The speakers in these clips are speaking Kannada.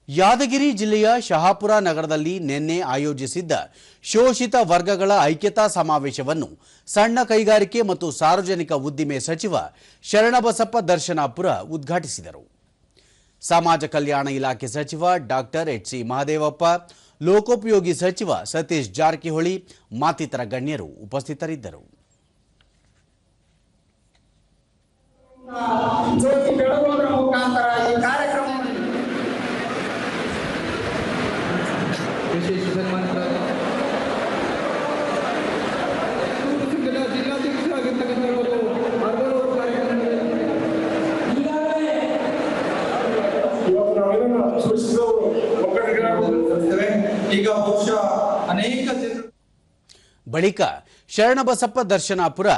ಯಾದಗಿರಿ ಜಿಲ್ಲೆಯ ಶಹಾಪುರ ನಗರದಲ್ಲಿ ನಿನ್ನೆ ಆಯೋಜಿಸಿದ್ದ ಶೋಷಿತ ವರ್ಗಗಳ ಐಕ್ಯತಾ ಸಮಾವೇಶವನ್ನು ಸಣ್ಣ ಕೈಗಾರಿಕೆ ಮತ್ತು ಸಾರ್ವಜನಿಕ ಉದ್ದಿಮೆ ಸಚಿವ ಶರಣಬಸಪ್ಪ ದರ್ಶನಾಪುರ ಉದ್ಘಾಟಿಸಿದರು. ಸಮಾಜ ಕಲ್ಯಾಣ ಇಲಾಖೆ ಸಚಿವ ಡಾಕ್ಟರ್ ಎಚ್.ಸಿ. ಮಹದೇವಪ್ಪ, ಲೋಕೋಪಯೋಗಿ ಸಚಿವ ಸತೀಶ್ ಜಾರಕಿಹೊಳಿ ಮತ್ತಿತರ ಗಣ್ಯರು ಉಪಸ್ಥಿತರಿದ್ದರು. ಬಳಿಕ ಶರಣಬಸಪ್ಪ ದರ್ಶನಾಪುರ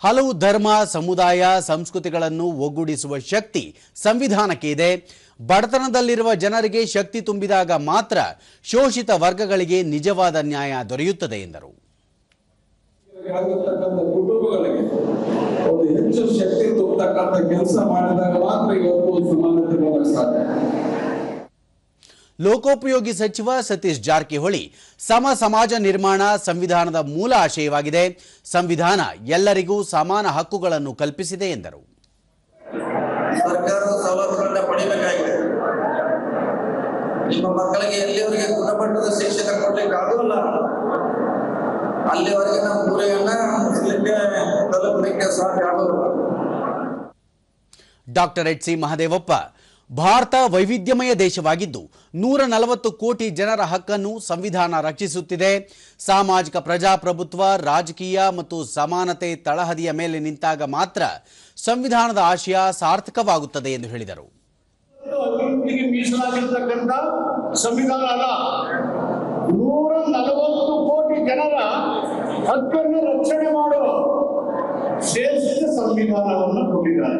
ಹಲವು ಧರ್ಮ, ಸಮುದಾಯ, ಸಂಸ್ಕೃತಿಗಳನ್ನು ಒಗ್ಗೂಡಿಸುವ ಶಕ್ತಿ ಸಂವಿಧಾನಕ್ಕೆ ಇದೆ. ಬಡತನದಲ್ಲಿರುವ ಜನರಿಗೆ ಶಕ್ತಿ ತುಂಬಿದಾಗ ಮಾತ್ರ ಶೋಷಿತ ವರ್ಗಗಳಿಗೆ ನಿಜವಾದ ನ್ಯಾಯ ದೊರೆಯುತ್ತದೆ ಎಂದರು. ಲೋಕೋಪಯೋಗಿ ಸಚಿವ ಸತೀಶ್ ಜಾರಕಿಹೊಳಿ, ಸಮ ಸಮಾಜ ನಿರ್ಮಾಣ ಸಂವಿಧಾನದ ಮೂಲ ಆಶಯವಾಗಿದೆ. ಸಂವಿಧಾನ ಎಲ್ಲರಿಗೂ ಸಮಾನ ಹಕ್ಕುಗಳನ್ನು ಕಲ್ಪಿಸಿದೆ ಎಂದರು. ಸರ್ಕಾರದ ಸವಲತ್ತುಗಳನ್ನ ಪಡೆಯಬೇಕಾಗಿದೆ. ನಿಮ್ಮ ಮಕ್ಕಳಿಗೆ ಎಲ್ಲಿವರೆಗೆ ಗುಣಮಟ್ಟದ ಶಿಕ್ಷಣ ಕೊಡ್ಲಿಕ್ಕೆ ಆಗೋಲ್ಲ ಅಲ್ಲಿವರೆಗೆ ನಮ್ಮ ಗುರಿಯನ್ನ ಮುಸ್ಲಿಂಗೆ ತಲುಪಲಿಕ್ಕೆ ಸಾಧ್ಯ ಆಗೋಲ್ಲ. ಡಾಕ್ಟರ್ ಎಚ್.ಸಿ. ಮಹದೇವಪ್ಪ, ಭಾರತ ವೈವಿಧ್ಯಮಯ ದೇಶವಾಗಿದ್ದು 140 ಕೋಟಿ ಜನರ ಹಕ್ಕನ್ನು ಸಂವಿಧಾನ ರಕ್ಷಿಸುತ್ತಿದೆ. ಸಾಮಾಜಿಕ ಪ್ರಜಾಪ್ರಭುತ್ವ, ರಾಜಕೀಯ ಮತ್ತು ಸಮಾನತೆ ತಳಹದಿಯ ಮೇಲೆ ನಿಂತಾಗ ಮಾತ್ರ ಸಂವಿಧಾನದ ಆಶಯ ಸಾರ್ಥಕವಾಗುತ್ತದೆ ಎಂದು ಹೇಳಿದರು. ಮೀಸಲಾಗಿರ್ತಕ್ಕಂಥ ಸಂವಿಧಾನ 140 ಕೋಟಿ ಜನರ ಹಕ್ಕನ್ನು ರಕ್ಷಣೆ ಮಾಡುವ ಶ್ರೇಷ್ಠ ಸಂವಿಧಾನವನ್ನು ಕೊಟ್ಟಿದ್ದಾರೆ.